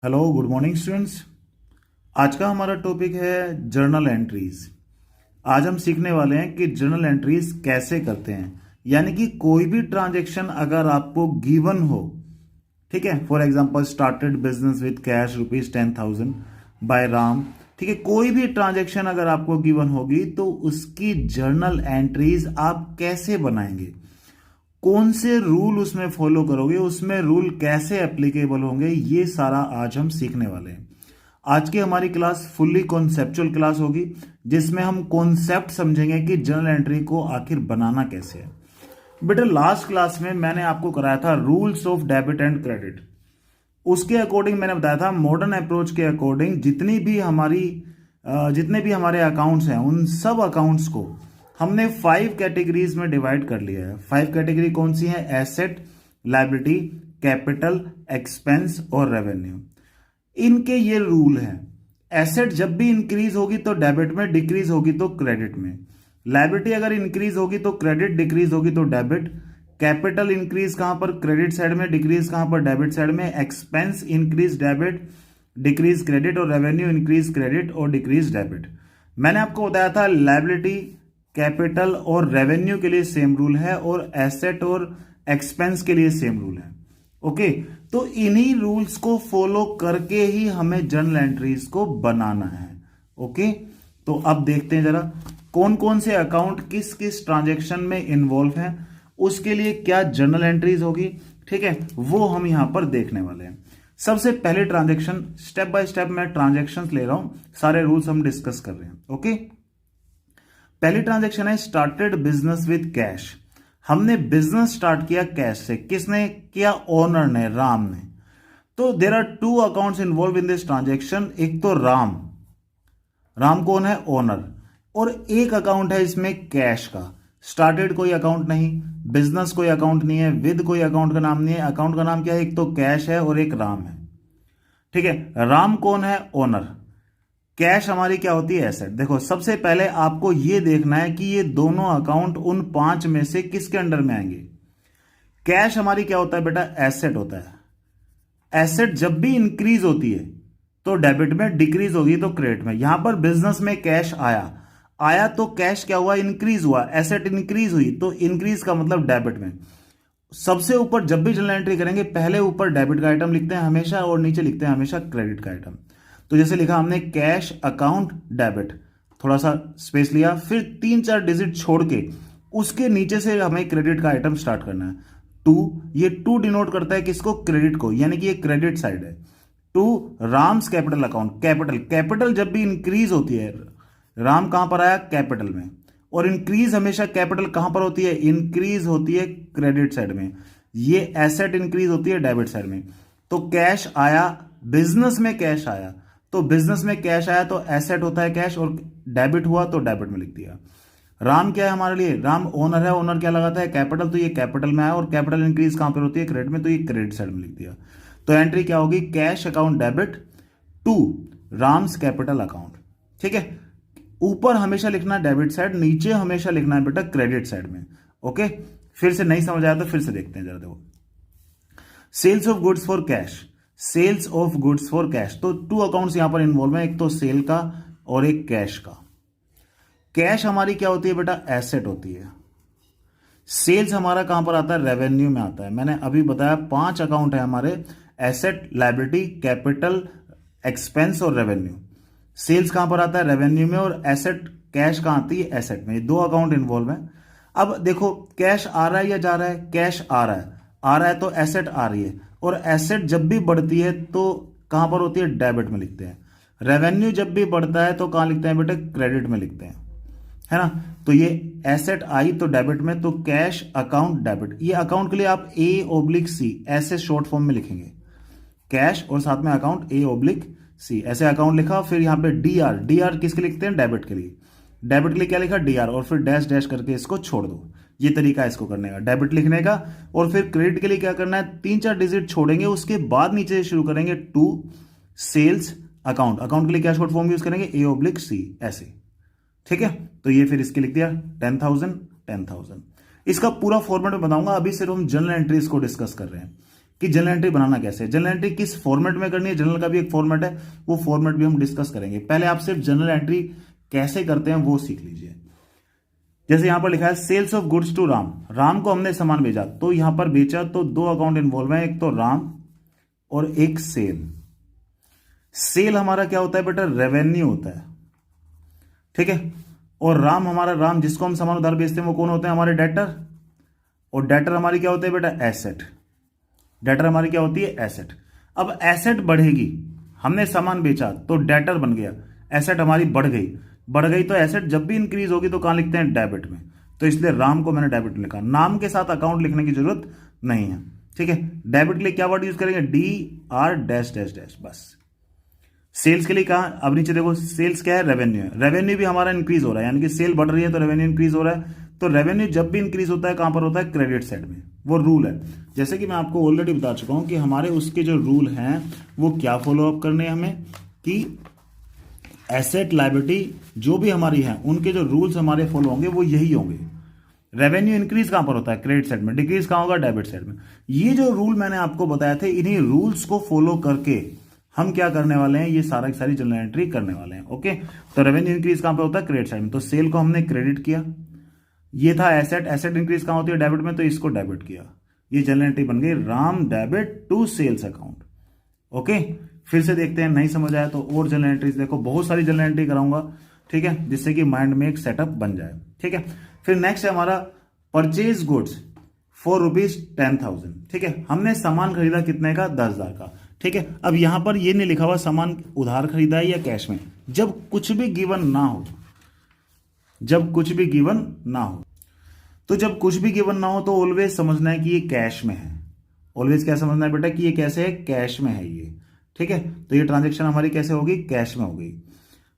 Hello good morning students. आज का हमारा टॉपिक है जर्नल एंट्रीज। आज हम सीखने वाले हैं कि जर्नल एंट्रीज कैसे करते हैं, यानी कि कोई भी ट्रांजैक्शन अगर आपको गिवन हो, ठीक है, for example started business with cash ₹10,000 by Ram, ठीक है, कोई भी ट्रांजैक्शन अगर आपको गिवन होगी तो उसकी जर्नल एंट्रीज आप कैसे बनाएंगे, कौन से रूल उसमें फॉलो करोगे, उसमें रूल कैसे एप्लीकेबल होंगे, ये सारा आज हम सीखने वाले हैं। आज की हमारी क्लास फुल्ली कॉन्सेप्चुअल क्लास होगी, जिसमें हम कॉन्सेप्ट समझेंगे कि जर्नल एंट्री को आखिर बनाना कैसे है। बेटा लास्ट क्लास में मैंने आपको कराया था rules of debit and credit. उसके अकॉर्डिंग मैंने बताया था मॉडर्न अप्रोच के अकॉर्डिंग जितने भी हमारे अकाउंट्स हैं उन सब अकाउंट्स को हमने 5 कैटेगरीज में डिवाइड कर लिया है। 5 कैटेगरी कौन सी है? एसेट, लायबिलिटी, कैपिटल, एक्सपेंस और रेवेन्यू। इनके ये रूल हैं। एसेट जब भी इंक्रीज होगी तो डेबिट में, डिक्रीज होगी तो क्रेडिट में। लायबिलिटी अगर इंक्रीज होगी तो क्रेडिट, डिक्रीज होगी तो डेबिट। कैपिटल इंक्रीज कहां पर? क्रेडिट साइड में। डिक्रीज कहां पर? डेबिट साइड में। Expense increase debit, decrease credit. और रेवेन्यू इंक्रीज क्रेडिट और डिक्रीज डेबिट। मैंने आपको बताया था लायबिलिटी, कैपिटल और रेवेन्यू के लिए सेम रूल है और एसेट और एक्सपेंस के लिए सेम रूल है। ओके, तो इन्हीं रूल्स को फॉलो करके ही हमें जर्नल एंट्रीज को बनाना है। ओके, तो अब देखते हैं जरा कौन कौन से अकाउंट किस किस ट्रांजैक्शन में इन्वॉल्व हैं, उसके लिए क्या जर्नल एंट्रीज होगी, ठीक है, वो हम यहां पर देखने वाले हैं। सबसे पहले ट्रांजैक्शन, स्टेप बाय स्टेप मैं ट्रांजैक्शन ले रहा हूं, सारे रूल्स हम डिस्कस कर रहे हैं। ओके, पहली ट्रांजैक्शन है स्टार्टेड बिजनेस विद कैश। हमने बिजनेस स्टार्ट किया कैश से। किसने किया? ओनर ने, राम ने। तो there are 2 accounts involve in this transaction. एक तो राम, राम कौन है? ओनर। और एक अकाउंट है इसमें कैश का। स्टार्टेड कोई अकाउंट नहीं, बिजनेस कोई अकाउंट नहीं है, विद कोई अकाउंट का नाम नहीं है। अकाउंट का नाम क्या है? एक तो कैश है और एक राम है। ठीक है, राम कौन है? ओनर। कैश हमारी क्या होती है? एसेट। देखो सबसे पहले आपको यह देखना है कि ये दोनों अकाउंट उन 5 में से किसके अंडर में आएंगे। कैश हमारी क्या होता है बेटा? एसेट होता है। एसेट जब भी इंक्रीज होती है तो डेबिट में, डिक्रीज होगी तो क्रेडिट में। यहां पर बिजनेस में कैश आया तो कैश क्या हुआ? इंक्रीज हुआ। एसेट इंक्रीज हुई तो इंक्रीज का मतलब डेबिट में। सबसे ऊपर जब भी जर्नल एंट्री करेंगे पहले ऊपर डेबिट का आइटम लिखते हैं हमेशा और नीचे लिखते हैं हमेशा क्रेडिट का आइटम। तो जैसे लिखा हमने कैश अकाउंट डेबिट, थोड़ा सा स्पेस लिया, फिर 3-4 डिजिट छोड़ के उसके नीचे से हमें क्रेडिट का आइटम स्टार्ट करना है। 2, ये 2 डिनोट करता है किसको? क्रेडिट को, यानी कि ये क्रेडिट साइड है। 2 राम्स कैपिटल अकाउंट। कैपिटल जब भी इंक्रीज होती है, राम कहां पर आया? कैपिटल में। और इंक्रीज हमेशा कैपिटल कहां पर होती है? इंक्रीज होती है क्रेडिट साइड में। ये एसेट इंक्रीज होती है डेबिट साइड में। तो कैश आया, बिजनेस में कैश आया, तो बिजनेस में कैश आया तो एसेट होता है कैश, और डेबिट हुआ तो डेबिट में लिख दिया। राम क्या है हमारे लिए? राम ओनर है। ओनर क्या लगाता है? कैपिटल, तो ये कैपिटल में आया, और कैपिटल इंक्रीज कहां पर होती है? क्रेडिट में, तो ये क्रेडिट साइड में लिख दिया। तो एंट्री क्या होगी? Cash account debit 2 Ram's capital account. ठीक है, ऊपर हमेशा लिखना डेबिट साइड, नीचे हमेशा लिखना है बेटा क्रेडिट साइड में। ओके, फिर से नहीं समझ आया तो फिर से देखते हैं जरा। देखो, sales of goods for cash. Sales of goods for cash, तो 2 अकाउंट्स यहां पर इन्वॉल्व है, एक तो सेल का और एक कैश का। कैश हमारी क्या होती है बेटा? एसेट होती है। सेल्स हमारा कहां पर आता है? रेवेन्यू में आता है। मैंने अभी बताया 5 अकाउंट है हमारे, एसेट, लायबिलिटी, कैपिटल, एक्सपेंस और रेवेन्यू। सेल्स कहां पर आता है? रेवेन्यू में। और एसेट, कैश कहां आती है? एसेट में। 2 अकाउंट इन्वॉल्व है। अब देखो कैश आ रहा है या जा रहा है? कैश आ रहा है। आ रहा है तो एसेट आ रही है, और एसेट जब भी बढ़ती है तो कहां पर होती है? डेबिट में लिखते हैं। रेवेन्यू जब भी बढ़ता है तो कहां लिखते हैं बेटा? क्रेडिट में लिखते हैं, है ना। तो ये एसेट आई तो डेबिट में, तो कैश अकाउंट डेबिट। ये अकाउंट के लिए आप A/C ऐसे शॉर्ट फॉर्म में लिखेंगे, कैश और साथ में अकाउंट A/C ऐसे अकाउंट लिखा। फिर यहां पे DR किसके लिखते हैं? डेबिट के लिए। डेबिट के लिए क्या लिखा? DR, और फिर डैश डैश करके इसको छोड़ दो। ये तरीका है इसको करने का, डेबिट लिखने का। और फिर क्रेडिट के लिए क्या करना है? 3-4 डिजिट छोड़ेंगे, उसके बाद नीचे से शुरू करेंगे 2 सेल्स अकाउंट। अकाउंट के लिए क्या शॉर्ट फॉर्म यूज करेंगे? A/C ऐसे। ठीक है, तो ये फिर इसके लिख दिया 10,000। इसका पूरा फॉर्मेट में बताऊंगा, अभी सिर्फ हम जर्नल एंट्रीज को डिस्कस कर रहे हैं। कि जनरल एंट्री बनाना कैसे है, जनरल एंट्री किस फॉर्मेट में करनी है, जनरल का भी एक फॉर्मेट है, वो फॉर्मेट भी हम डिस्कस करेंगे। पहले आप सिर्फ जनरल एंट्री कैसे करते हैं वो सीख लीजिए। जैसे यहां पर लिखा है sales of goods to Ram, Ram को हमने सामान भेजा, तो यहां पर बेचा तो दो अकाउंट इन्वॉल्व है, एक तो राम और एक सेल। सेल हमारा क्या होता है बेटा, रेवेन्यू होता है, ठीक है। और राम हमारा, राम जिसको हम सामान उधार बेचते हैं वो कौन होते हैं, हमारे डेटर, और डेटर हमारी क्या होते हैं बेटा, एसेट। डेटर हमारी क्या होती है, एसेट। अब एसेट बढ़ेगी, हमने सामान बेचा तो डेटर बन गया, एसेट हमारी बढ़ गई तो एसेट जब भी इंक्रीज होगी तो कहां लिखते हैं, डेबिट में। तो इसलिए राम को मैंने डेबिट में लिखा, नाम के साथ अकाउंट लिखने की जरूरत नहीं है, ठीक है। डेबिट के लिए क्या वर्ड यूज करेंगे, DR डैश डैश डैश, बस। सेल्स के लिए कहा, अब नीचे देखो सेल्स क्या है, रेवेन्यू है, रेवेन्यू भी हमारा इंक्रीज हो रहा है, यानी कि सेल बढ़ रही है तो रेवेन्यू इंक्रीज हो रहा है। तो रेवेन्यू जब भी इंक्रीज होता है कहां पर होता है, क्रेडिट साइड में, वो रूल है। जैसे कि मैं आपको ऑलरेडी बता चुका हूं कि हमारे उसके जो रूल हैं वो क्या फॉलो अप करने हैं हमें, कि एसेट लायबिलिटी जो भी हमारी है उनके जो रूल्स हमारे फॉलो होंगे वो यही होंगे। रेवेन्यू इंक्रीज कहां पर होता है, क्रेडिट साइड में, डिक्रीज कहां होगा, डेबिट साइड में। ये जो रूल मैंने आपको बताया थे, इन्हीं रूल्स को फॉलो करके हम क्या करने वाले हैं, ये सारा की सारी जनरल एंट्री करने वाले हैं, ओके। तो रेवेन्यू इंक्रीज कहां पे होता है, क्रेडिट साइड में, तो सेल को हमने क्रेडिट किया, ये था एसेट, एसेट इंक्रीज कहां होती है, डेबिट में, तो इसको डेबिट किया, ये जनरल एंट्री बन गई, Ram debit to sales account, okay. फिर से देखते हैं, नहीं समझ आया तो और जनरल एंट्रीज देखो, बहुत सारी जनरल एंट्री कराऊंगा, ठीक है, जिससे कि माइंड में एक सेटअप बन जाए, ठीक है। फिर नेक्स्ट है हमारा परचेज गुड्स फॉर ₹10,000, ठीक है। हमने सामान खरीदा कितने का, 10,000 का, ठीक है। अब यहां पर ये नहीं लिखा हुआ सामान उधार खरीदा है या कैश में, जब कुछ भी गिवन ना हो, जब कुछ भी गिवन ना हो, तो जब कुछ भी गिवन ना हो तो ऑलवेज समझना है कि ये कैश में है, ऑलवेज क्या समझना है बेटा, कि ये कैसे है, कैश में है ये, ठीक है। तो ये ट्रांजेक्शन हमारी कैसे होगी, कैश में होगी।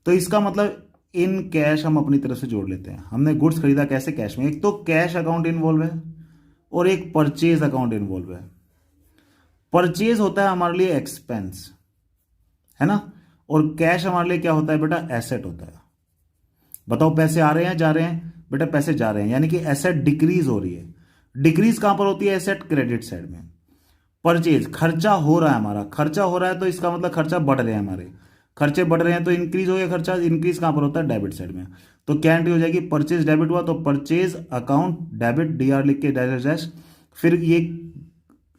तो इसका मतलब इन कैश हम अपनी तरफ से जोड़ लेते हैं, हमने गुड्स खरीदा कैसे, कैश में। एक तो कैश अकाउंट इन्वॉल्व है और एक परचेज अकाउंट इन्वॉल्व है। परचेज होता है हमारे लिए एक्सपेंस, है ना, और कैश हमारे लिए क्या होता है बेटा, एसेट होता है। बताओ पैसे आ रहे हैं जा रहे हैं, बेटा पैसे जा रहे हैं, यानी कि एसेट डिक्रीज हो रही है। डिक्रीज कहां पर होती है, एसेट क्रेडिट साइड में। परचेज खर्चा हो रहा है हमारा, खर्चा हो रहा है तो इसका मतलब खर्चा बढ़ रहे हैं हमारे, खर्चे बढ़ रहे हैं तो इंक्रीज हो गया खर्चा, इंक्रीज कहां पर होता है, डेबिट साइड में। तो क्या एंट्री हो जाएगी, परचेज डेबिट हुआ तो परचेज अकाउंट डेबिट, DR लिख के डैश डैश। फिर ये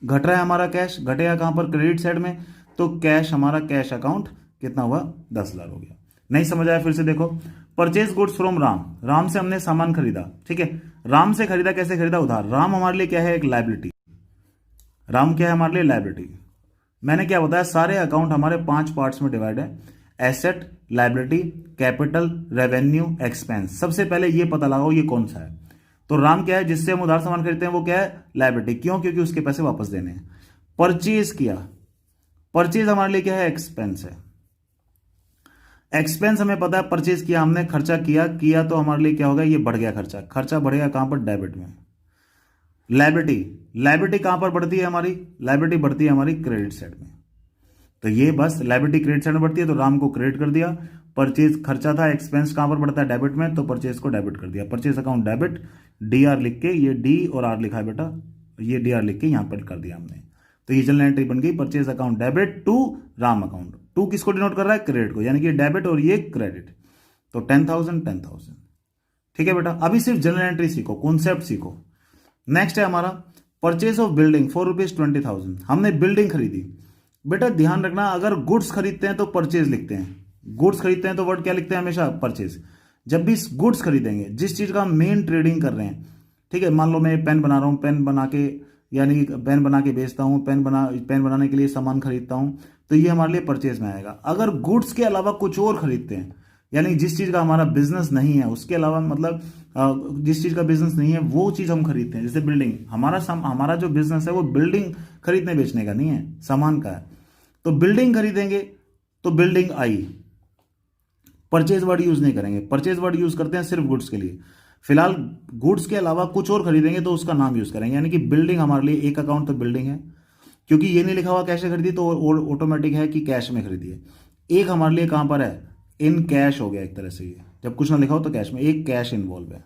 घट रहा है हमारा कैश, घटेगा कहां पर, क्रेडिट साइड में, तो कैश हमारा कैश अकाउंट कितना हुआ, 10,000 हो गया। नहीं समझ आया, फिर से देखो, purchase goods from Ram, Ram से हमने सामान खरीदा, ठीक है। राम से खरीदा, कैसे खरीदा, उधार। राम हमारे लिए क्या है, एक लायबिलिटी, राम क्या है हमारे लिए, लायबिलिटी। मैंने क्या बताया, सारे अकाउंट हमारे 5 पार्ट्स में डिवाइड है, asset, liability, capital, revenue, expense. सबसे पहले ये पता लगाओ ये कौन सा है। तो राम क्या है, जिससे हम उधार सामान खरीदते हैं, वो क्या है, लायबिलिटी। क्यों, क्योंकि उसके पैसे वापस देने हैं। परचेज किया, परचेज हमारे लिए क्या है, एक्सपेंस है। एक्सपेंस हमें पता है, परचेज किया हमने, खर्चा किया तो हमारे लिए क्या होगा, ये बढ़ गया खर्चा, खर्चा बढ़ेगा कहां पर, डेबिट में। लायबिलिटी, लायबिलिटी कहां पर बढ़ती है हमारी, लायबिलिटी बढ़ती है हमारी क्रेडिट साइड में। तो ये बस लायबिलिटी क्रेडिट साइड में बढ़ती है तो राम को क्रेडिट कर दिया। परचेज खर्चा था, एक्सपेंस कहां पर बढ़ता है, डेबिट में, तो परचेज को डेबिट कर दिया। परचेज अकाउंट डेबिट, DR लिख के, ये D और R लिखा है बेटा, ये DR लिख के यहां पर कर दिया हमने। तो ये जनरल एंट्री बन गई, purchase account debit to Ram account. To किसको डिनोट कर रहा है, क्रेडिट को, यानी कि डेबिट और ये क्रेडिट। तो 10,000, ठीक है बेटा। अभी सिर्फ जनरल एंट्री सीखो, कॉन्सेप्ट सीखो। नेक्स्ट है हमारा परचेज ऑफ बिल्डिंग फॉर ₹20,000, हमने बिल्डिंग खरीदी। बेटा ध्यान रखना, अगर गुड्स खरीदते हैं तो परचेज लिखते हैं, गुड्स खरीदते हैं तो वर्ड क्या लिखते हैं हमेशा, परचेज। जब भी गुड्स खरीदेंगे, जिस चीज का मेन ट्रेडिंग कर रहे हैं, ठीक है, मान लो मैं पेन बना रहा हूं, पेन बना के, यानी पेन बना के बेचता हूं, पेन बनाने के लिए सामान खरीदता हूं, तो ये हमारे लिए परचेज में आएगा। अगर गुड्स के अलावा कुछ और खरीदते हैं, यानी जिस चीज का हमारा बिजनेस नहीं है, उसके अलावा मतलब जिस चीज का बिजनेस नहीं है वो चीज हम खरीदते हैं, जैसे बिल्डिंग, हमारा जो बिजनेस है वो बिल्डिंग खरीदने बेचने का नहीं है, सामान का है। तो बिल्डिंग खरीदेंगे तो बिल्डिंग आई, परचेज वर्ड यूज नहीं करेंगे, परचेज वर्ड यूज करते हैं सिर्फ गुड्स के लिए। फिलहाल गुड्स के अलावा कुछ और खरीदेंगे तो उसका नाम यूज करेंगे, यानी कि बिल्डिंग हमारे लिए एक अकाउंट तो बिल्डिंग है, क्योंकि ये नहीं लिखा हुआ कैश से खरीदी तो ऑटोमेटिक है कि कैश में खरीदी है। एक हमारे लिए कहां पर है, इन कैश हो गया एक तरह से, ये जब कुछ ना लिखा हो तो कैश में, एक कैश इन्वॉल्व है।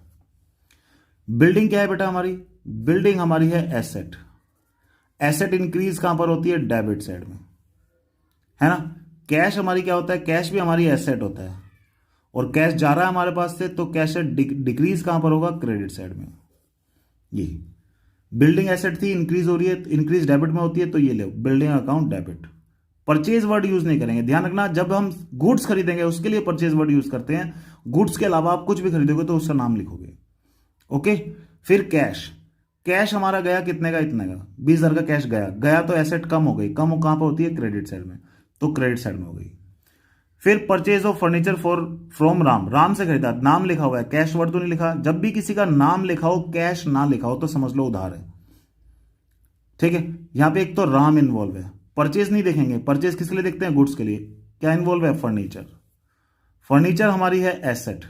बिल्डिंग क्या है बेटा हमारी, बिल्डिंग हमारी है एसेट। एसेट इंक्रीज कहां पर होती है? डेबिट साइड में, है ना। कैश हमारी क्या होता है? कैश भी हमारी एसेट होता है, और कैश जा रहा है हमारे पास से, तो कैश डिक्रीज कहां पर होगा? क्रेडिट साइड में। ये बिल्डिंग एसेट थी, इंक्रीज हो रही है, इंक्रीज डेबिट में होती है, तो ये ले building account debit. Purchase word use नहीं करेंगे, ध्यान रखना, जब हम गुड्स खरीदेंगे उसके लिए परचेज वर्ड यूज करते हैं। गुड्स के अलावा आप कुछ भी खरीदोगे तो उसका नाम लिखोगे। ओके। फिर कैश, कैश हमारा गया कितने का? इतने का, 20,000 का कैश गया। गया तो एसेट कम हो गई, कम कहां पर होती है? क्रेडिट साइड में, तो क्रेडिट साइड में हो गई। फिर purchase of furniture from Ram, Ram से खरीदा, नाम लिखा हुआ है, कैश वर्ड तो नहीं लिखा। जब भी किसी का नाम लिखा हो, कैश ना लिखा हो, तो समझ लो उधार है। ठीक है, यहां पे एक तो राम इन्वॉल्व है। परचेज नहीं देखेंगे, परचेज किसके लिए देखते हैं? गुड्स के लिए। क्या इन्वॉल्व है? फर्नीचर। फर्नीचर हमारी है एसेट,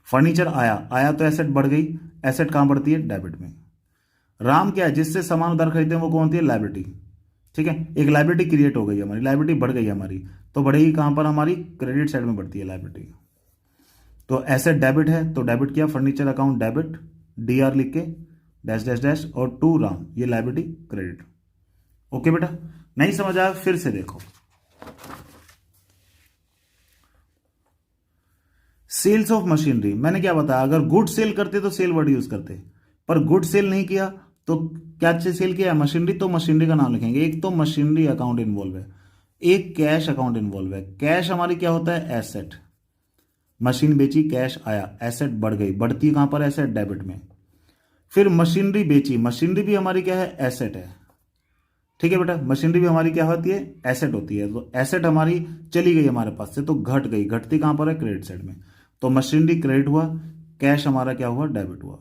फर्नीचर आया, आया तो एसेट बढ़ गई, एसेट कहां बढ़ती है? डेबिट में। राम क्या है? जिससे सामान उधार खरीदते हैं वो कौन होती है? लायबिलिटी। ठीक है, एक लायबिलिटी क्रिएट हो गई हमारी, लायबिलिटी बढ़ गई हमारी, तो बढ़ेगी कहां पर? हमारी क्रेडिट साइड में बढ़ती है लायबिलिटी। तो एसेट डेबिट है, तो डेबिट किया, फर्नीचर अकाउंट डेबिट, डीआर लिख के डैश डैश डैश, और टू राम, ये लायबिलिटी क्रेडिट। ओके बेटा, नहीं समझ आया? फिर से देखो। सेल्स ऑफ मशीनरी, मैंने क्या बताया? अगर गुड सेल करते तो सेल वर्ड यूज करते, पर गुड सेल नहीं किया तो क्या सेल किया? मशीनरी, तो मशीनरी का नाम लिखेंगे। एक तो मशीनरी अकाउंट इन्वॉल्व है, एक कैश अकाउंट इन्वॉल्व है। कैश हमारी क्या होता है? एसेट। मशीन बेची, कैश आया, एसेट बढ़ गई, बढ़ती है कहां पर? एसेट डेबिट में। फिर मशीनरी बेची, मशीनरी भी हमारी क्या है? एसेट है। ठीक है बेटा, मशीनरी भी हमारी क्या होती है? एसेट होती है। तो एसेट हमारी चली गई हमारे पास से, तो घट गई, घटती कहां पर है? क्रेडिट साइड में। तो मशीनरी क्रेडिट हुआ, कैश हमारा क्या हुआ? डेबिट हुआ।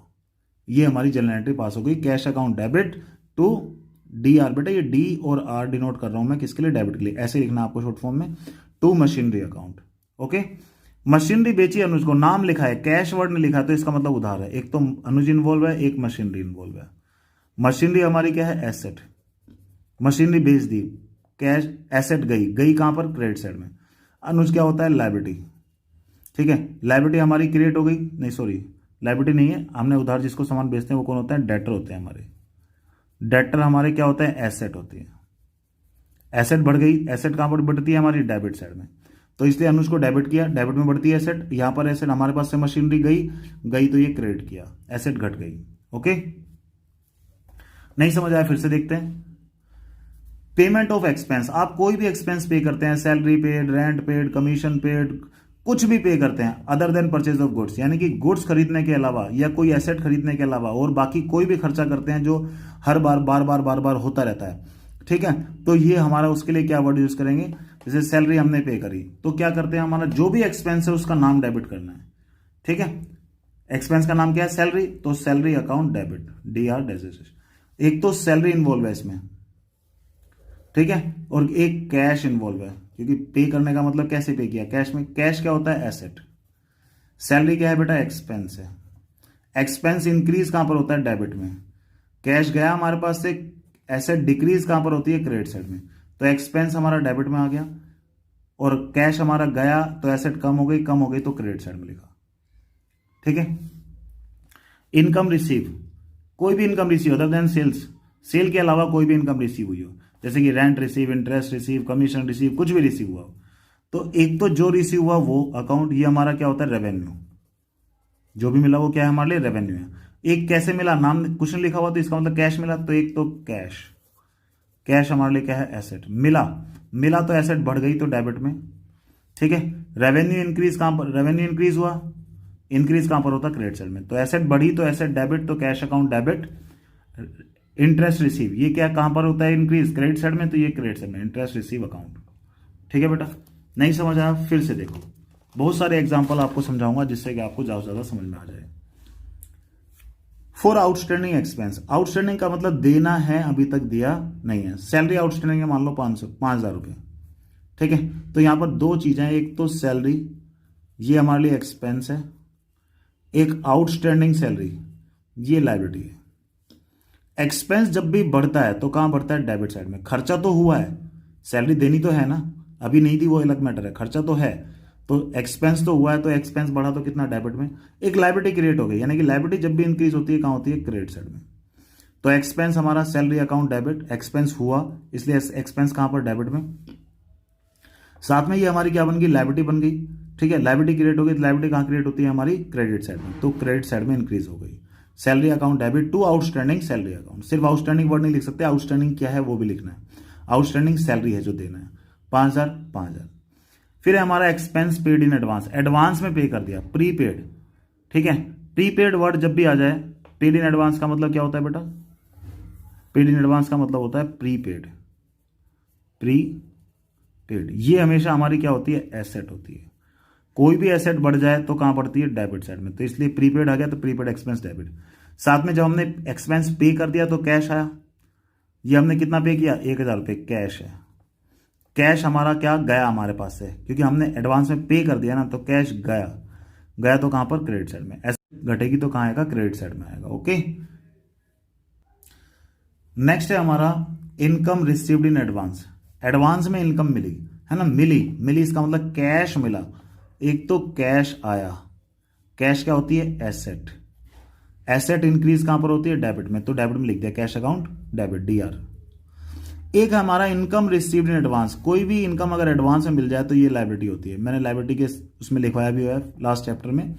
ये हमारी जनरल एंट्री पास हो गई, cash account debit to D R. बेटा ये डी और आर डिनोट कर रहा हूं मैं किसके लिए? डेबिट के लिए। ऐसे लिखना आपको शॉर्ट फॉर्म में, to machinery account. Okay. Machinery बेची अनुज को, नाम लिखा है, कैश वर्ड नहीं लिखा, तो इसका मतलब उधार है। एक तो अनुज इन्वॉल्व है, एक मशीनरी इन्वॉल्व है। मशीनरी हमारी क्या है? एसेट। मशीनरी बेच दी, कैश एसेट गई, गई कहां पर? क्रेडिट साइड में। अनुज क्या होता है? लायबिलिटी। ठीक है, लायबिलिटी हमारी क्रिएट हो गई, नहीं सॉरी, लायबिलिटी नहीं है, हमने उधार जिसको सामान बेचते हैं वो कौन होता है? डेटर होते हैं हमारे। डेटर हमारे क्या होते हैं? एसेट होती है। एसेट बढ़ गई, एसेट कहां पर बढ़ती है? हमारी डेबिट साइड में। तो इसलिए अनुज को डेबिट किया, डेबिट में बढ़ती है एसेट। यहां पर एसेट हमारे पास से मशीनरी गई, गई तो ये क्रेडिट किया, एसेट घट गई। ओके, नहीं समझ आया? फिर से देखते हैं। पेमेंट ऑफ एक्सपेंस, आप कोई भी एक्सपेंस पे करते हैं, salary paid, rent paid, commission paid, कुछ भी पे करते हैं other than purchase of goods, यानी कि गुड्स खरीदने के अलावा या कोई एसेट खरीदने के अलावा और बाकी कोई भी खर्चा करते हैं जो हर बार बार बार होता रहता है। ठीक है, तो ये हमारा उसके लिए क्या वर्ड यूज करेंगे? जैसे सैलरी हमने पे करी, तो क्या करते हैं? हमारा जो भी एक्सपेंस है उसका नाम डेबिट करना है। ठीक है, एक्सपेंस का नाम क्या है? सैलरी, तो salary account debit, D R debit. एक तो सैलरी इन्वॉल्व है इसमें, ठीक है, और एक कैश इन्वॉल्व है, क्योंकि पे करने का मतलब कैसे पे किया? कैश में। कैश क्या होता है? एसेट। सैलरी क्या है बेटा? एक्सपेंस है। एक्सपेंस इंक्रीज कहां पर होता है? डेबिट में। कैश गया हमारे पास से, एसेट डिक्रीज कहां पर होती है? क्रेडिट साइड में। तो एक्सपेंस हमारा डेबिट में आ गया, और कैश हमारा गया तो एसेट कम हो गई, कम हो गई तो क्रेडिट साइड में लिखा। ठीक है, इनकम रिसीव, कोई भी income receive other than sales, sale के अलावा कोई भी इनकम रिसीव हुई हो, जैसे कि rent receive, interest receive, commission receive, कुछ भी रिसीव हुआ हो, तो एक तो जो रिसीव हुआ वो अकाउंट, ये हमारा क्या होता है? रेवेन्यू। जो भी मिला वो क्या है? हमारे लिए रेवेन्यू है। एक कैसे मिला? नाम कुछ नहीं लिखा हुआ तो इसका मतलब कैश मिला, तो एक तो कैश, कैश हमारे लिए क्या है? एसेट। मिला, मिला तो एसेट बढ़ गई तो डेबिट में। ठीक है, रेवेन्यू इंक्रीज कहां पर? रेवेन्यू इंक्रीज हुआ, इंक्रीज कहां पर होता? क्रेडिट साइड में। तो एसेट बढ़ी तो एसेट डेबिट, तो cash account debit. Interest receive, ये क्या कहां पर होता है? इंक्रीज, क्रेडिट साइड में, तो ये क्रेडिट साइड में, इंटरेस्ट रिसीव अकाउंट। ठीक है बेटा, नहीं समझ आया? फिर से देखो, बहुत सारे एग्जांपल आपको समझाऊंगा जिससे कि आपको ज्यादा से ज्यादा समझ में आ जाए। फॉर आउटस्टैंडिंग एक्सपेंस, आउटस्टैंडिंग का मतलब देना है, अभी तक दिया नहीं है। सैलरी आउटस्टैंडिंग है, मान लो 5,000 रुपये। ठीक है, तो यहां पर दो चीजें हैं, एक तो सैलरी, ये हमारे लिए एक्सपेंस है, एक आउटस्टैंडिंग सैलरी, ये लायबिलिटी है। एक्सपेंस जब भी बढ़ता है तो कहां बढ़ता है? डेबिट साइड में। खर्चा तो हुआ है, सैलरी देनी तो है ना, अभी नहीं दी वो अलग मैटर है, खर्चा तो है, तो एक्सपेंस तो हुआ है, तो एक्सपेंस बढ़ा तो कितना? डेबिट में। एक लायबिलिटी क्रिएट हो गई, यानी कि लायबिलिटी जब भी इंक्रीज होती है कहां होती है? क्रेडिट साइड में। तो एक्सपेंस हमारा सैलरी अकाउंट डेबिट, एक्सपेंस हुआ इसलिए एक्सपेंस कहां पर, डेबिट में। साथ में ये हमारी क्या बन गई, लायबिलिटी बन गई। ठीक है, लायबिलिटी क्रिएट हो गई, तो लायबिलिटी कहां क्रिएट होती है, हमारी क्रेडिट साइड में, तो क्रेडिट साइड में इंक्रीज हो गई। Salary account debit to outstanding salary account, सिर्फ आउटस्टैंडिंग वर्ड नहीं लिख सकते, आउटस्टैंडिंग क्या है वो भी लिखना है। आउटस्टैंडिंग सैलरी है जो देना है, 5,000 5,000। फिर है हमारा expense paid in advance, advance में पे कर दिया, प्रीपेड। ठीक है, प्रीपेड वर्ड जब भी आ जाए, पेड इन एडवांस का मतलब क्या होता है बेटा, पेड इन एडवांस का मतलब होता है प्रीपेड, प्रीपेड। ये हमेशा हमारी क्या होती है, एसेट होती है। कोई भी एसेट बढ़ जाए तो कहां पड़ती है, डेबिट साइड में, तो इसलिए प्रीपेड आ गया तो प्रीपेड एक्सपेंस डेबिट। साथ में जब हमने एक्सपेंस पे कर दिया तो कैश आया, ये हमने कितना पे किया, 1,000 रुपये कैश है। कैश हमारा क्या गया हमारे पास से, क्योंकि हमने एडवांस में पे कर दिया ना, तो कैश गया, गया तो कहां पर, क्रेडिट साइड में। एसेट घटेगी तो कहां आएगा, क्रेडिट साइड में आएगा। ओके, नेक्स्ट है हमारा income received in advance, advance में इनकम मिली है ना, मिली, मिली इसका मतलब कैश मिला। एक तो कैश आया, कैश क्या होती है, एसेट, एसेट इंक्रीज कहां पर होती है, डेबिट में, तो डेबिट में लिख दिया कैश अकाउंट डेबिट, डीआर। एक हमारा इनकम रिसीव्ड इन एडवांस, कोई भी इनकम अगर एडवांस में मिल जाए तो ये लायबिलिटी होती है, मैंने लायबिलिटी के उसमें लिखवाया भी हुआ है लास्ट चैप्टर में।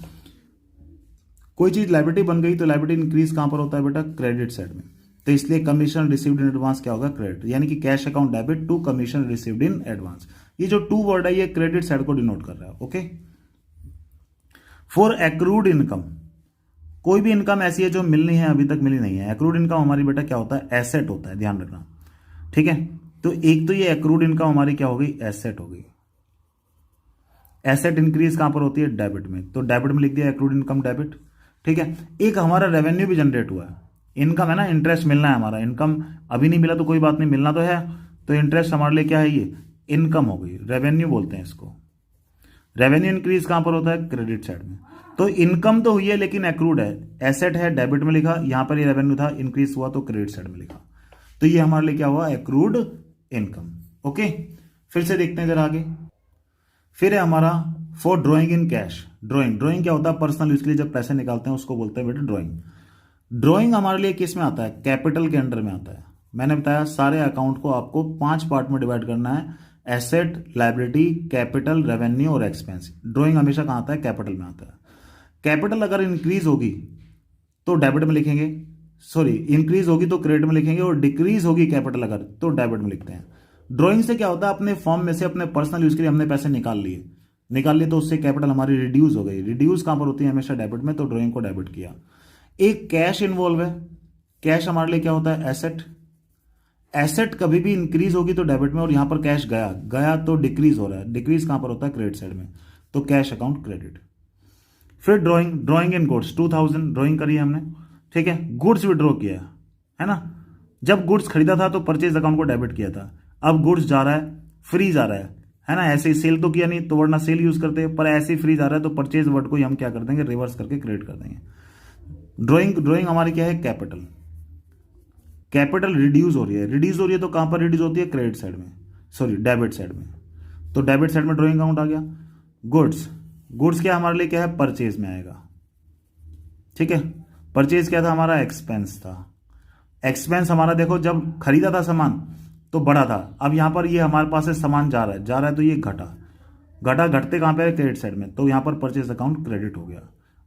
कोई चीज लायबिलिटी बन गई तो लायबिलिटी इंक्रीज कहां पर होता है बेटा, क्रेडिट साइड में, तो इसलिए कमीशन रिसीव्ड इन एडवांस क्या होगा, क्रेडिट, यानी कि cash account debit to commission received in advance. ये जो टू वर्ड है ये क्रेडिट साइड को डिनोट कर रहा है। ओके, फॉर एक्रूड इनकम, कोई भी इनकम ऐसी है जो मिलनी है अभी तक मिली नहीं है, एक्रूड इनकम हमारी बेटा क्या होता है, एसेट होता है, ध्यान रखना। ठीक है, तो एक तो ये एक्रूड इनकम हमारी क्या हो गई, एसेट हो गई। एसेट इंक्रीज कहां पर होती है, डेबिट में, तो डेबिट में लिख दिया एक्रूड इनकम डेबिट। ठीक है, एक हमारा रेवेन्यू भी जनरेट हुआ है, इनकम है ना, इंटरेस्ट मिलना है हमारा, इनकम अभी नहीं मिला तो कोई बात नहीं, मिलना तो है, तो इंटरेस्ट हमारे लिए क्या है, ये इनकम हो गई, रेवेन्यू बोलते हैं इसको। रेवेन्यू इंक्रीज कहां पर होता है, क्रेडिट साइड में, तो इनकम तो हुई है लेकिन एक्रूड है, एसेट है डेबिट में लिखा, यहां पर ये रेवेन्यू था, इंक्रीज हुआ तो क्रेडिट साइड में लिखा, तो ये हमारे लिए क्या हुआ, एक्रूड इनकम। ओके, फिर से देखते हैं जरा आगे। फिर है हमारा for drawing in cash, drawing, drawing क्या होता है, पर्सनल यूज के लिए जब पैसे निकालते हैं उसको बोलते हैं बेटा ड्रॉइंग। ड्रॉइंग हमारे लिए किस में आता है, कैपिटल के अंडर में आता है। मैंने बताया सारे अकाउंट को आपको 5 पार्ट में डिवाइड करना है, एसेट, लायबिलिटी, कैपिटल, रेवेन्यू और एक्सपेंस। ड्रॉइंग हमेशा कहां आता है, कैपिटल में आता है। कैपिटल अगर इंक्रीज होगी तो डेबिट में लिखेंगे, सॉरी इंक्रीज होगी तो क्रेडिट में लिखेंगे, और डिक्रीज होगी कैपिटल अगर तो डेबिट में लिखते हैं। ड्रॉइंग से क्या होता है, अपने फॉर्म में से अपने पर्सनल यूज के लिए हमने पैसे निकाल लिए तो उससे कैपिटल हमारी रिड्यूस हो गई, रिड्यूस कहां पर होती है, हमेशा डेबिट में, तो ड्रॉइंग को डेबिट किया। एक कैश इन्वॉल्व है, कैश हमारे लिए क्या होता है, एसेट, एसेट कभी भी इंक्रीज होगी तो डेबिट में, और यहां पर कैश गया, गया तो डिक्रीज हो रहा है, डिक्रीज कहां पर होता है, क्रेडिट साइड में, तो कैश अकाउंट क्रेडिट। फिर drawing, drawing in goods, 2000 drawing करी है हमने। ठीक है, गुड्स विड्रॉ किया है ना, जब गुड्स खरीदा था तो परचेज अकाउंट को डेबिट किया था, अब गुड्स जा रहा है, फ्री जा रहा है ना, ऐसे ही सेल तो किया नहीं तो वरना सेल यूज करते हैं, पर ऐसे ही फ्री जा रहा है तो परचेज वर्ड को ही हम क्या कर देंगे, रिवर्स करके क्रेडिट कर देंगे। ड्रॉइंग हमारी क्या है, कैपिटल, कैपिटल रिड्यूस हो रही है, रिड्यूस हो रही है तो कहां पर रिड्यूस होती है, क्रेडिट साइड में, सॉरी डेबिट साइड में, तो डेबिट साइड में ड्रॉइंग अकाउंट आ गया। गुड्स, गुड्स क्या हमारे लिए क्या है, परचेज में आएगा। ठीक है, परचेज क्या था हमारा, एक्सपेंस था। एक्सपेंस हमारा देखो जब खरीदा था सामान तो बढ़ा था, अब यहां पर ये हमारे पास से सामान जा रहा है तो ये घटा, घटते कहां पे है, क्रेडिट साइड में, तो यहां पर परचेज अकाउंट क्रेडिट हो गया।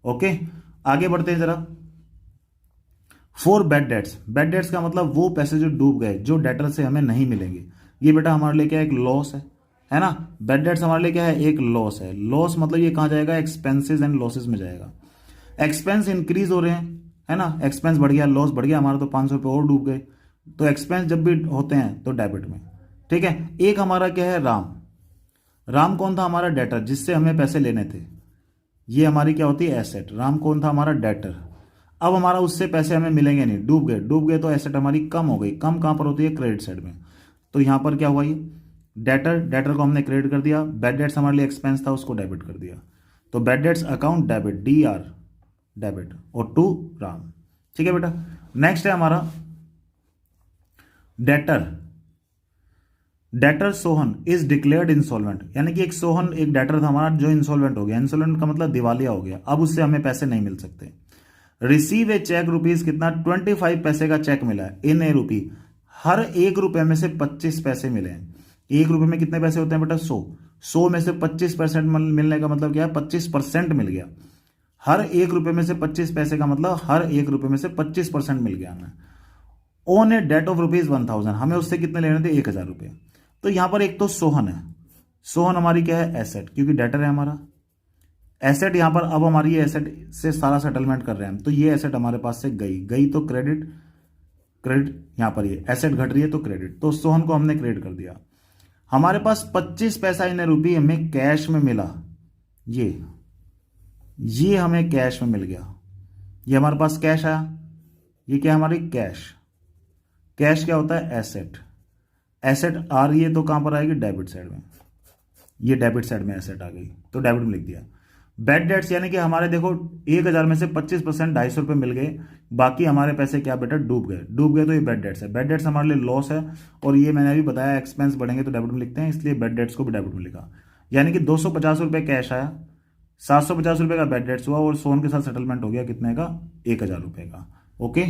ओके, आगे बढ़ते हैं जरा। For bad debts, bad debts का मतलब वो पैसे जो डूब गए, जो डेटर से हमें नहीं मिलेंगे, ये बेटा हमारे लिए क्या है, एक लॉस है ना। बैड डेट्स हमारे लिए क्या है, एक लॉस है। लॉस मतलब ये कहां जाएगा, एक्सपेंसेस एंड लॉसेस में जाएगा। एक्सपेंस इंक्रीज हो रहे हैं है ना, एक्सपेंस बढ़ गया, लॉस बढ़ गया, हमारा तो 500 रुपये और डूब गए, तो एक्सपेंस जब भी होते हैं तो डेबिट में। ठीक है, एक हमारा क्या है, राम, राम कौन था, हमारा डेटर, जिससे हमें पैसे लेने थे, ये हमारी क्या होती है, एसेट। राम कौन था, हमारा डेटर, अब हमारा उससे पैसे हमें मिलेंगे नहीं, डूब गए तो एसेट हमारी कम हो गई, कम कहां पर होती है, क्रेडिट साइड में, तो यहां पर क्या हुआ, ये डेटर को हमने क्रेडिट कर दिया, बैड डेट्स हमारे लिए एक्सपेंस था उसको डेबिट कर दिया, तो bad debts account debit, DR debit, और टू राम। ठीक है बेटा, नेक्स्ट है हमारा debtor Sohan is declared insolvent, यानी कि एक सोहन, एक डेटर था हमारा जो इंसॉल्वेंट हो गया। इंसॉल्वेंट का मतलब दिवालिया हो गया, अब उससे हमें पैसे नहीं मिल सकते। रिसीव ए चेक रुपीज कितना 25 पैसे का चेक मिला है इन ए रुपी, हर 1 रुपए में से 25 पैसे मिले हैं। 1 रुपए में कितने पैसे होते हैं बेटा 100 में से 25% मिलने का मतलब क्या है 25% मिल गया। हर 1 रुपए में से 25 पैसे का मतलब हर 1 रुपए में से 25% मिल गया हमें। ऑन ए डेट ऑफ ₹1000, हमें उससे कितने लेने थे 1000 रुपये। तो यहां पर एक तो सोहन है, सोहन हमारी क्या है एसेट, क्योंकि डेटर है हमारा एसेट। यहां पर अब हमारी ये एसेट से सारा सेटलमेंट कर रहे हैं हम, तो ये एसेट हमारे पास से गई तो क्रेडिट, यहां पर ये एसेट घट रही है तो क्रेडिट, तो सोहन को हमने क्रेडिट कर दिया। हमारे पास 25 पैसा इन रुपये हमें कैश में मिला, ये हमें कैश में मिल गया, ये हमारे पास कैश आया। ये क्या हमारी कैश क्या होता है एसेट आ रही है तो कहां पर आएगी डेबिट साइड में, ये डेबिट साइड में एसेट आ गई तो डेबिट में लिख दिया। बैड डेट्स यानी कि हमारे देखो 1000 में से 25% 250 रुपये मिल गए, बाकी हमारे पैसे क्या बेटा डूब गए तो ये बैड डेट्स है। बैड डेट्स हमारे लिए लॉस है, और ये मैंने अभी बताया एक्सपेंस बढ़ेंगे तो डेबिट में लिखते हैं, इसलिए बैड डेट्स को भी डेबिट में लिखा। यानी कि 250 रुपये कैश आया, 750 रुपये का बैड डेट्स हुआ, और सोन के साथ सेटलमेंट हो गया कितने का 1000 रुपये का। ओके,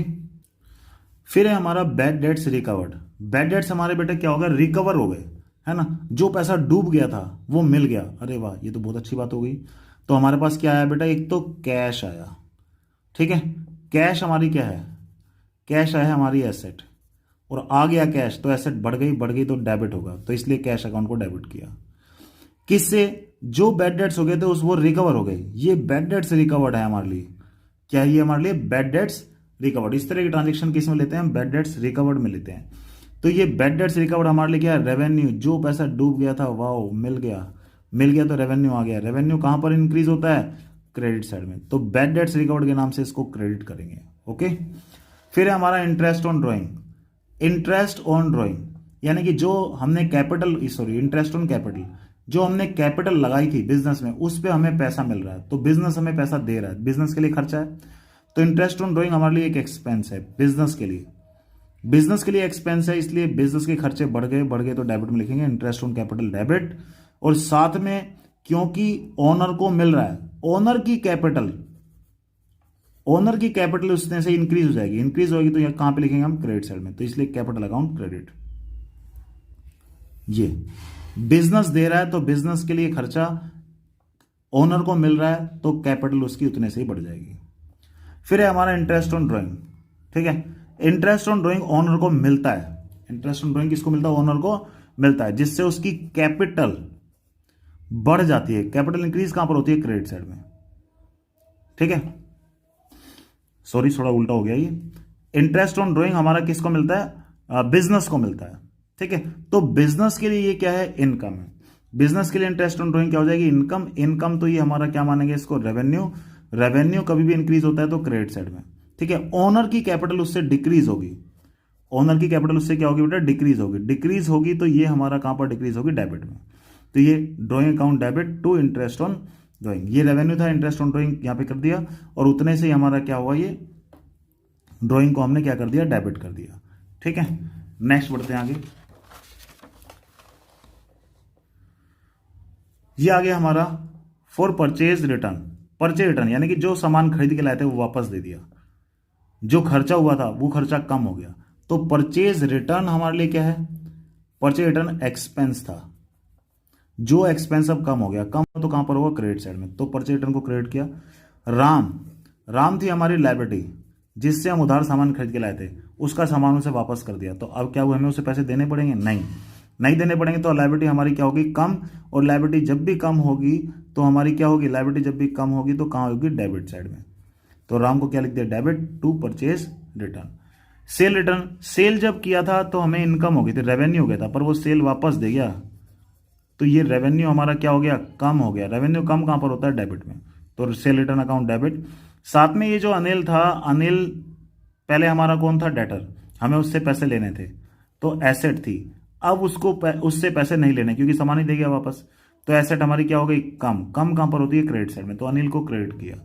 फिर है हमारा bad debts recovered. Bad debts हमारे बेटे क्या हो गया रिकवर हो गए, है ना, जो पैसा डूब गया था वो मिल गया। अरे वाह, ये तो बहुत अच्छी बात हो गई। तो हमारे पास क्या आया बेटा, एक तो कैश आया, ठीक है, कैश हमारी क्या है, कैश आया हमारी एसेट, और आ गया कैश तो एसेट बढ़ गई तो डेबिट होगा, तो इसलिए कैश अकाउंट को डेबिट किया। किससे, जो बैड डेट्स हो गए थे उस वो रिकवर हो गए, ये बैड डेट्स रिकवर्ड है हमारे लिए। क्या है ये हमारे लिए बैड डेट्स रिकवर्ड। इस तरह की ट्रांजेक्शन किस में लेते हैं हम, बैड डेट्स रिकवर्ड में लेते हैं। तो ये बैड डेट्स रिकवर्ड हमारे लिए क्या है, रेवेन्यू, जो पैसा डूब गया था वाओ मिल गया तो रेवेन्यू आ गया। रेवेन्यू कहां पर इंक्रीज होता है, क्रेडिट साइड में, तो बैड डेट्स रिकवर्ड के नाम से इसको क्रेडिट करेंगे। ओके, फिर है हमारा interest on drawing. Interest on drawing यानी कि जो हमने इंटरेस्ट ऑन कैपिटल, जो हमने कैपिटल लगाई थी बिजनेस में, उस पर हमें पैसा मिल रहा है, तो बिजनेस हमें पैसा दे रहा है, बिजनेस के लिए खर्चा है, तो इंटरेस्ट ऑन ड्रॉइंग हमारे लिए एक एक्सपेंस है बिजनेस के लिए एक्सपेंस है, इसलिए बिजनेस के खर्चे बढ़ गए तो डेबिट में लिखेंगे इंटरेस्ट ऑन कैपिटल डेबिट। और साथ में क्योंकि ओनर को मिल रहा है, ओनर की कैपिटल उसने से इंक्रीज हो जाएगी, इंक्रीज होगी तो यहां कहां पे लिखेंगे हम क्रेडिट साइड में, तो इसलिए कैपिटल अकाउंट क्रेडिट। ये बिजनेस दे रहा है तो बिजनेस के लिए खर्चा, ओनर को मिल रहा है तो कैपिटल उसकी उतने से ही बढ़ जाएगी। फिर है हमारा इंटरेस्ट ऑन ड्रॉइंग, ठीक है, इंटरेस्ट ऑन ड्रॉइंग ओनर को मिलता है, इंटरेस्ट ऑन ड्रॉइंग किसको मिलता है, ओनर को मिलता है, जिससे उसकी कैपिटल बढ़ जाती है। कैपिटल इंक्रीज कहां पर होती है, क्रेडिट साइड में, ठीक है, सॉरी थोड़ा उल्टा हो गया ये। इंटरेस्ट ऑन ड्रॉइंग हमारा किसको मिलता है, बिजनेस को मिलता है, ठीक है, तो बिजनेस के लिए ये क्या है, इनकम है। बिजनेस के लिए इंटरेस्ट ऑन ड्रॉइंग क्या हो जाएगी, इनकम, तो ये हमारा क्या मानेंगे इसको, रेवेन्यू कभी भी इंक्रीज होता है तो क्रेडिट साइड में, ठीक है। ओनर की कैपिटल उससे डिक्रीज होगी, ओनर की कैपिटल उससे क्या होगी बेटा, डिक्रीज होगी तो ये हमारा कहां पर डिक्रीज होगी, डेबिट में। तो ये drawing account debit to interest on drawing, ये रेवेन्यू था, इंटरेस्ट ऑन ड्रॉइंग यहां पे कर दिया, और उतने से ही हमारा क्या हुआ, ये ड्रॉइंग को हमने क्या कर दिया, डेबिट कर दिया, ठीक है। नेक्स्ट बढ़ते हैं आगे। ये आ गया हमारा फॉर परचेज रिटर्न यानी कि जो सामान खरीद के लाए थे वो वापस दे दिया, जो खर्चा हुआ था वो खर्चा कम हो गया, तो परचेज रिटर्न हमारे लिए क्या है, परचेज रिटर्न एक्सपेंस था, जो एक्सपेंस अब कम हो गया, कम तो कहां पर होगा, क्रेडिट साइड में, तो परचेज रिटर्न को क्रेडिट किया। राम थी हमारी लायबिलिटी, जिससे हम उधार सामान खरीद के लाए थे, उसका सामान उसे वापस कर दिया, तो अब क्या हुआ, हमें उसे पैसे देने पड़ेंगे, नहीं देने पड़ेंगे, तो लायबिलिटी हमारी क्या होगी, कम, और लायबिलिटी जब भी कम होगी तो हमारी क्या होगी, लायबिलिटी जब भी कम होगी तो कहां होगी, डेबिट साइड में, तो राम को क्या लिख दिया, debit to purchase return. Sale जब किया था तो हमें इनकम हो गई थी, रेवेन्यू हो गया था, पर वो सेल वापस दे गया, तो ये रेवेन्यू हमारा क्या हो गया, कम हो गया। रेवेन्यू कम कहां पर होता है, डेबिट में, तो सेल रिटर्न अकाउंट डेबिट। साथ में ये जो अनिल था, अनिल पहले हमारा कौन था, डेटर, हमें उससे पैसे लेने थे, तो एसेट थी, अब उससे पैसे नहीं लेने क्योंकि सामान ही दे गया वापस, तो एसेट हमारी क्या हो गई, कम कहां पर होती है, क्रेडिट साइड में, तो अनिल को क्रेडिट किया।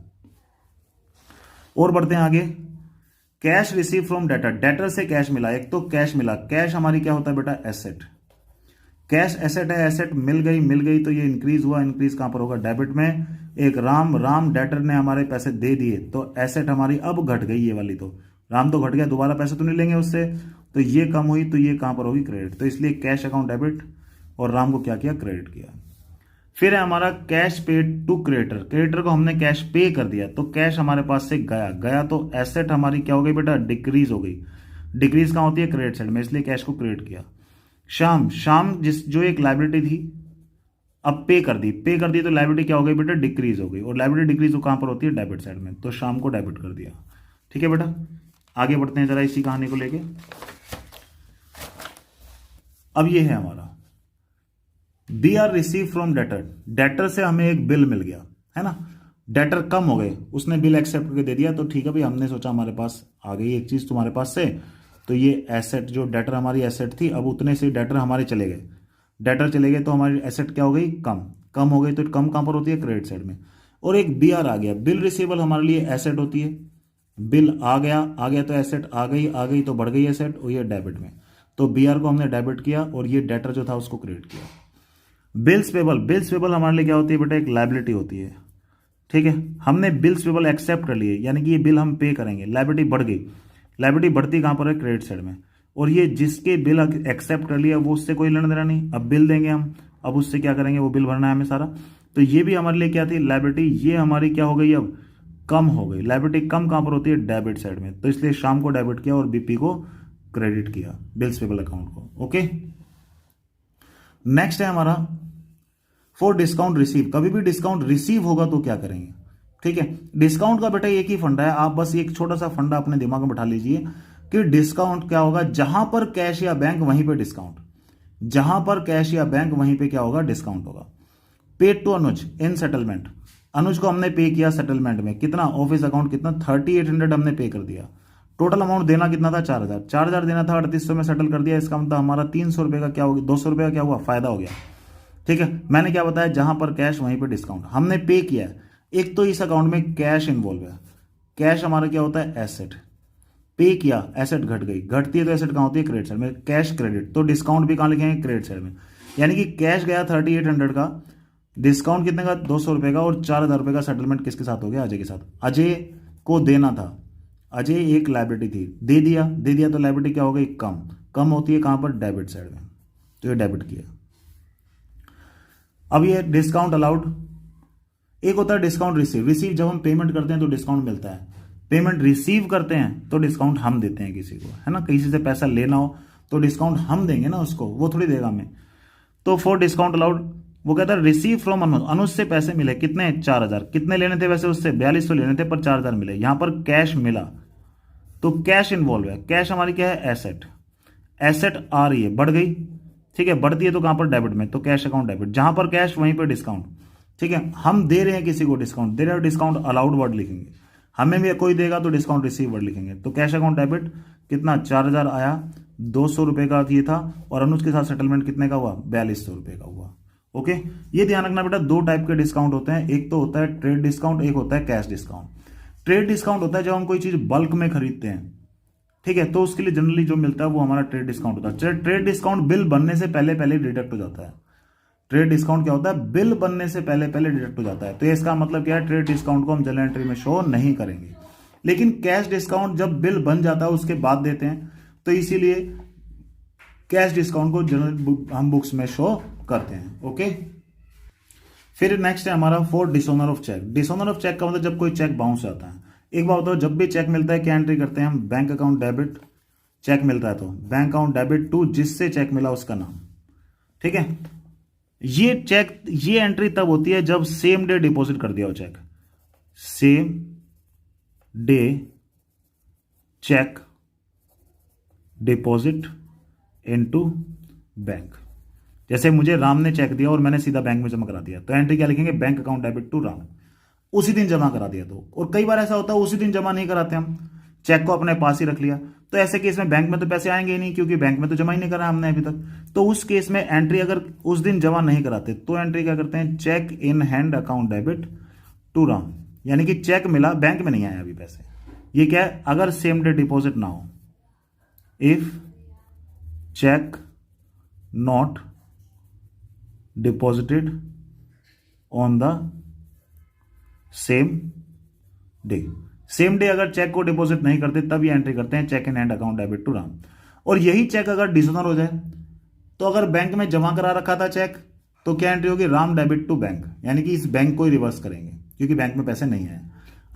और बढ़ते हैं आगे। कैश रिसीव फ्रॉम डेटर से कैश मिला, एक तो कैश मिला, कैश हमारी क्या होता है बेटा, एसेट, कैश एसेट है, एसेट मिल गई तो ये इंक्रीज हुआ, इंक्रीज कहां पर होगा, डेबिट में, एक राम डेटर ने हमारे पैसे दे दिए, तो एसेट हमारी अब घट गई, ये वाली तो राम तो घट गया, दोबारा पैसे तो नहीं लेंगे उससे, तो ये कम हुई, तो ये कहां पर होगी, क्रेडिट। तो इसलिए कैश अकाउंट डेबिट और राम को क्या किया, क्रेडिट किया। फिर है हमारा cash paid to creditor, creditor को हमने कैश पे कर दिया, तो कैश हमारे पास से गया तो एसेट हमारी क्या हो गई बेटा, डिक्रीज हो गई। डिक्रीज कहां होती है, क्रेडिट साइड में, इसलिए कैश को क्रेडिट किया। शाम जो एक लाइबिलिटी थी अब पे कर दी तो लाइबिलिटी क्या हो गई बेटा, डिक्रीज हो गई, और लाइबिलिटी डिक्रीज कहां पर होती है, डेबिट साइड में, तो शाम को डेबिट कर दिया। ठीक है बेटा, आगे बढ़ते हैं जरा इसी कहानी को लेके। अब ये है हमारा B R receive from debtor, debtor से हमें एक बिल मिल गया है ना, डेटर कम हो गए, उसने बिल एक्सेप्ट करके दे दिया, तो ठीक है भाई, हमने सोचा हमारे पास आ गई एक चीज तुम्हारे पास से, तो ये एसेट जो डेटर हमारी एसेट थी, अब उतने से डेटर हमारे चले गए, डेटर चले गए तो हमारी एसेट क्या हो गई, कम हो गई, तो कम कहां पर होती है, क्रेडिट साइड में। और एक बी आर आ गया, बिल रिसीवेबल हमारे लिए एसेट होती है, बिल आ गया तो एसेट आ गई तो बढ़ गई एसेट, और ये डेबिट में, तो बी आर को हमने डेबिट किया और ये डेटर जो था उसको क्रेडिट किया। बिल्स पेबल हमारे लिए क्या होती है बेटा, एक लाइबिलिटी होती है। ठीक है, हमने बिल्स पेबल एक्सेप्ट कर लिए, यानी कि ये बिल हम पे करेंगे, लाइबिलिटी बढ़ गई, लाइबिलिटी बढ़ती कहां पर है, क्रेडिट साइड में, और ये जिसके बिल एक्सेप्ट कर लिया वो उससे कोई लेना देना नहीं, अब बिल देंगे हम, अब उससे क्या करेंगे, वो बिल भरना है हमें सारा, तो ये भी हमारे लिए क्या थी, लाइबिलिटी, ये हमारी क्या हो गई, अब कम हो गई, लाइबिलिटी कम कहां पर होती है, डेबिट साइड में, तो इसलिए शाम को डेबिट किया और बीपी को क्रेडिट किया, बिल्स पेबल अकाउंट को। ओके, नेक्स्ट है हमारा फॉर डिस्काउंट रिसीव, कभी भी डिस्काउंट रिसीव होगा तो क्या करेंगे। ठीक है, डिस्काउंट का बेटा एक ही फंडा है, आप बस एक छोटा सा फंडा अपने दिमाग में बैठा लीजिए कि डिस्काउंट क्या होगा, जहां पर कैश या बैंक वहीं पे डिस्काउंट, जहां पर कैश या बैंक वहीं पे क्या होगा, डिस्काउंट होगा। Paid to Anuj in settlement, Anuj को हमने पे किया सेटलमेंट में, कितना, ऑफिस अकाउंट कितना 3800 हमने पे कर दिया, टोटल अमाउंट देना कितना था, 4000 देना था, 3800 में सेटल कर दिया, इसका मतलब हमारा 300 रुपए का क्या हो गया, 200 रुपए का क्या हुआ, फायदा हो गया। ठीक है, मैंने क्या बताया, जहां पर कैश वहीं पर डिस्काउंट, हमने पे किया है, एक तो इस अकाउंट में कैश इन्वॉल्व है, कैश हमारा क्या होता है, एसेट, पे किया, एसेट घट गई, घटती है तो एसेट कहां होती है, क्रेडिट साइड में, कैश क्रेडिट, तो डिस्काउंट भी कहां लिखेंगे, क्रेडिट साइड में, यानी कि कैश गया 3800 का, डिस्काउंट कितने का, 200 रुपए का, और 4000 रुपए का सेटलमेंट किसके साथ हो गया, अजय के साथ, अजय को देना था, अजय एक लाइबिलिटी थी, दे दिया तो लाइबिलिटी क्या हो गई, कम होती है कहां पर, डेबिट साइड में, तो ये डेबिट किया। अब ये डिस्काउंट अलाउड, एक होता है डिस्काउंट रिसीव जब हम पेमेंट करते हैं तो डिस्काउंट मिलता है, पेमेंट रिसीव करते हैं तो डिस्काउंट हम देते हैं किसी को, है ना, किसी से पैसा लेना हो तो डिस्काउंट हम देंगे ना उसको, वो थोड़ी देगा हमें। तो फॉर डिस्काउंट अलाउड, वो कहता है रिसीव फ्रॉम अनुज से पैसे मिले, कितने, 4000, कितने लेने थे वैसे उससे, 4200 लेने थे, पर 4000 मिले, यहां पर कैश मिला, तो कैश इन्वॉल्व है, कैश हमारी क्या है, एसेट आ रही है, बढ़ गई, ठीक है, बढ़ती है तो कहां पर, डेबिट में, तो कैश अकाउंट डेबिट, जहां पर कैश वहीं पर डिस्काउंट। ठीक है, हम दे रहे हैं किसी को डिस्काउंट, दे रहे हैं, डिस्काउंट अलाउड वर्ड लिखेंगे, हमें भी कोई देगा तो डिस्काउंट रिसीव वर्ड लिखेंगे, तो कैश अकाउंट डेबिट कितना, 4000 आया, 200 रुपए का ये था, और अनुज के साथ सेटलमेंट कितने का हुआ, 4200 रुपए का हुआ। ओके, ये ध्यान रखना बेटा, दो टाइप के डिस्काउंट होते हैं, एक तो होता है ट्रेड डिस्काउंट, एक होता है कैश डिस्काउंट। ट्रेड डिस्काउंट होता है जब हम कोई चीज बल्क में खरीदते हैं, ठीक है, तो उसके लिए जनरली जो मिलता है वो हमारा ट्रेड डिस्काउंट होता है। ट्रेड डिस्काउंट बिल बनने से पहले पहले डिडक्ट हो जाता है, ट्रेड डिस्काउंट क्या होता है, बिल बनने से पहले पहले डिडक्ट हो जाता है, तो इसका मतलब क्या है, ट्रेड डिस्काउंट को हम जर्नल एंट्री में शो नहीं करेंगे। लेकिन कैश डिस्काउंट जब बिल बन जाता है उसके बाद देते हैं, तो इसीलिए कैश डिस्काउंट को जर्नल हम बुक्स में शो करते हैं। ओके, फिर नेक्स्ट है हमारा for dishonour of cheque. Dishonour of cheque का मतलब जब कोई चेक बाउंस आता है। एक बात बताओ, जब भी चेक मिलता है क्या एंट्री करते हैं हम, बैंक अकाउंट डेबिट, चेक मिलता है तो बैंक अकाउंट डेबिट टू जिससे चेक मिला उसका नाम। ठीक है, ये एंट्री तब होती है जब सेम डे डिपॉजिट कर दिया हो cheque, same day cheque deposit into bank. जैसे मुझे राम ने चेक दिया और मैंने सीधा बैंक में जमा करा दिया, तो एंट्री क्या लिखेंगे, bank account debit to Ram, उसी दिन जमा करा दिया। तो और कई बार ऐसा होता है उसी दिन जमा नहीं कराते हम, चेक को अपने पास ही रख लिया, तो ऐसे केस में बैंक में तो पैसे आएंगे ही नहीं, क्योंकि बैंक में तो जमा ही नहीं करा हमने अभी तक। तो उस केस में एंट्री अगर उस दिन जमा नहीं कराते तो एंट्री क्या करते हैं, cheque in hand account debit to Ram, यानी कि चेक मिला, बैंक में नहीं आया अभी पैसे। ये क्या है, अगर सेम डे डिपॉजिट ना हो, if cheque not deposited on the same day. Same day अगर चेक को डिपॉजिट नहीं करते तब ये एंट्री करते हैं cheque in hand account debit to Ram. और यही चेक अगर डिसऑनर हो जाए, तो अगर बैंक में जमा करा रखा था चेक, तो क्या एंट्री होगी, राम डेबिट टू बैंक, यानी कि इस बैंक को ही रिवर्स करेंगे क्योंकि बैंक में पैसे नहीं आए।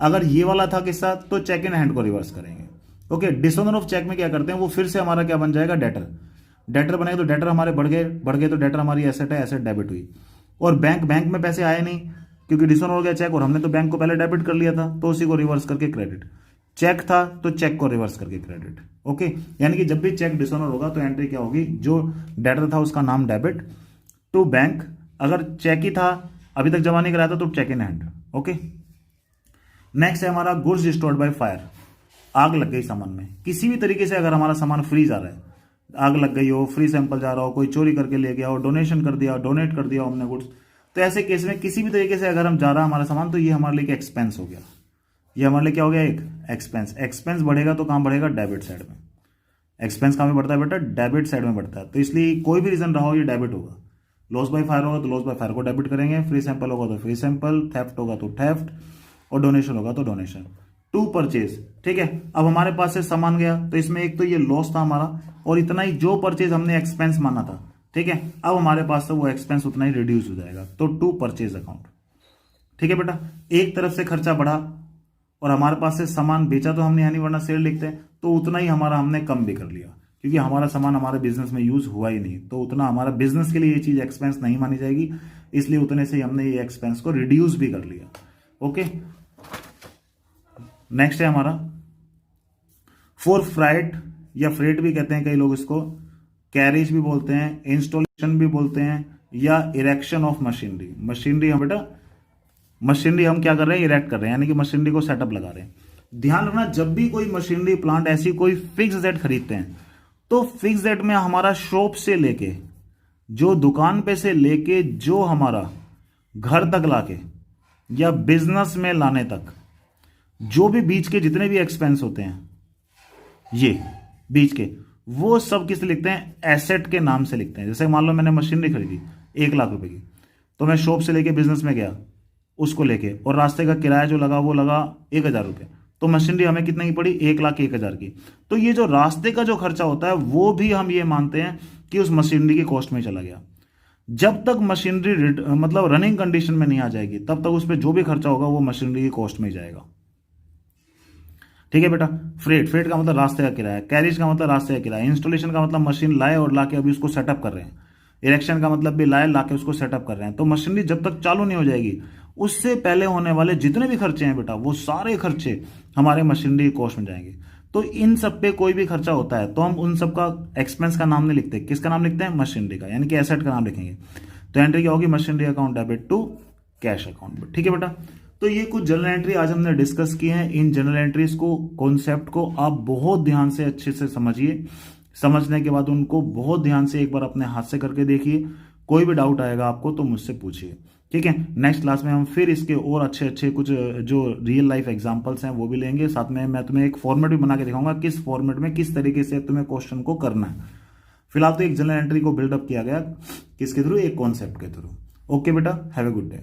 अगर ये वाला था किस्सा तो चेक इन हैंड को रिवर्स करेंगे। ओके, डिसऑनर ऑफ चेक में क्या करते हैं, वो फिर से हमारा क्या बन जाएगा, डेटर। डेटर बनेगा तो डेटर हमारे बढ़ गए तो डेटर हमारी एसेट है, एसेट डेबिट हुई। और बैंक में पैसे आए नहीं क्योंकि डिसऑनर हो गया चेक, और हमने तो बैंक को पहले डेबिट कर लिया था, तो उसी को रिवर्स करके क्रेडिट। चेक था तो चेक को रिवर्स करके क्रेडिट। ओके, यानी कि जब भी चेक डिसऑनर होगा तो एंट्री क्या होगी, जो डेटर था उसका नाम डेबिट टू बैंक, अगर चेक ही था अभी तक जमा नहीं कराया था तो cheque in hand. Okay, next है हमारा गुड्स डिस्ट्रॉयड बाय फायर। आग लग गई सामान में, किसी भी तरीके से अगर हमारा सामान फ्रीज आ रहा है, आग लग गई हो, फ्री सैंपल जा रहा हो, कोई चोरी करके ले गया हो, डोनेट कर दिया हो हमने गुड्स, तो ऐसे केस में किसी भी तरीके से अगर हम जा रहा है हमारा सामान, तो ये हमारे लिए एक एक्सपेंस हो गया। ये हमारे लिए क्या हो गया, एक एक्सपेंस। एक्सपेंस बढ़ेगा तो कहां बढ़ेगा, डेबिट साइड में। एक्सपेंस कहां में बढ़ता है बेटा, डेबिट साइड में बढ़ता है। तो इसलिए कोई भी रीजन रहा हो ये डेबिट होगा। लॉस बाय फायर होगा तो लॉस बाय फायर को डेबिट करेंगे, फ्री सैंपल होगा तो फ्री सैंपल, थेफ्ट होगा तो थेफ्ट, और डोनेशन होगा तो डोनेशन। टू परचेज, ठीक है। अब हमारे पास से सामान गया तो इसमें एक तो ये लॉस था हमारा, और इतना ही जो परचेज हमने एक्सपेंस माना था, ठीक है, अब हमारे पास से वो एक्सपेंस उतना ही रिड्यूस हो जाएगा, तो टू परचेज अकाउंट। ठीक है बेटा, एक तरफ से खर्चा बढ़ा और हमारे पास से सामान बेचा तो हमने, यानी वरना सेल लिखते हैं, तो उतना ही हमारा हमने कम भी कर लिया क्योंकि हमारा सामान हमारे बिजनेस में यूज हुआ ही नहीं, तो उतना हमारा बिजनेस के लिए ये चीज एक्सपेंस नहीं मानी जाएगी, इसलिए उतने से ही हमने ये एक्सपेंस को रिड्यूस भी कर लिया। ओके, नेक्स्ट है हमारा फॉर फ्राइट या फ्रेट भी कहते हैं कई लोग इसको, कैरेज भी बोलते हैं, इंस्टॉलेशन भी बोलते हैं, या इरेक्शन ऑफ मशीनरी। मशीनरी हम बेटा, मशीनरी हम क्या कर रहे हैं, इरेक्ट कर रहे हैं, यानी कि मशीनरी को सेटअप लगा रहे हैं। ध्यान रखना, जब भी कोई मशीनरी प्लांट ऐसी कोई फिक्स रेट खरीदते हैं, तो फिक्स रेट में हमारा शॉप से लेके, जो दुकान पे से लेके, जो हमारा घर तक लाके या बिजनेस में लाने तक, जो भी बीच के जितने भी एक्सपेंस होते हैं, ये बीच के, वो सब किस लिखते हैं, एसेट के नाम से लिखते हैं। जैसे मान लो मैंने मशीनरी खरीदी 1 लाख रुपए की, तो मैं शॉप से लेके बिजनेस में गया उसको लेके, और रास्ते का किराया जो लगा वो लगा 1,000 रुपये, तो मशीनरी हमें कितने की पड़ी, 1,01,000 की। तो ये जो रास्ते का जो खर्चा होता है वो भी हम ये मानते हैं कि उस मशीनरी की कॉस्ट में चला गया। जब तक मशीनरी मतलब रनिंग कंडीशन में नहीं आ जाएगी, तब तक उस पर जो भी खर्चा होगा वो मशीनरी की कॉस्ट में जाएगा। ठीक है बेटा, फ्रेट का मतलब रास्ते का किराया, कैरेज का मतलब रास्ते का किराया, इंस्टॉलेशन का मतलब मशीन लाए और लाके अभी उसको सेटअप कर रहे हैं, इरेक्शन का मतलब भी लाए लाके उसको सेटअप कर रहे हैं। तो मशीनरी जब तक चालू नहीं हो जाएगी, उससे पहले होने वाले जितने भी खर्चे हैं बेटा, वो सारे खर्चे हमारे मशीनरी कॉस्ट में जाएंगे। तो इन सब पे कोई भी खर्चा होता है तो हम उन सब का एक्सपेंस का नाम नहीं लिखते, किसका नाम लिखते हैं, मशीनरी का, यानी कि एसेट का नाम लिखेंगे। तो एंट्री क्या होगी, machinery account debit to cash account. ठीक है बेटा, तो ये कुछ जनरल एंट्री आज हमने डिस्कस की हैं। इन जनरल एंट्रीज को, कॉन्सेप्ट को आप बहुत ध्यान से अच्छे से समझिए। समझने के बाद उनको बहुत ध्यान से एक बार अपने हाथ से करके देखिए। कोई भी डाउट आएगा आपको तो मुझसे पूछिए, ठीक है। नेक्स्ट क्लास में हम फिर इसके और अच्छे अच्छे कुछ जो रियल लाइफ एग्जांपल्स हैं वो भी लेंगे। साथ में मैं तुम्हें एक फॉर्मेट भी बना के दिखाऊंगा, किस फॉर्मेट में किस तरीके से तुम्हें क्वेश्चन को करना है। फिलहाल तो एक जनरल एंट्री को बिल्डअप किया गया, किसके थ्रू, एक कॉन्सेप्ट के थ्रू। ओके बेटा, हैव ए गुड डे।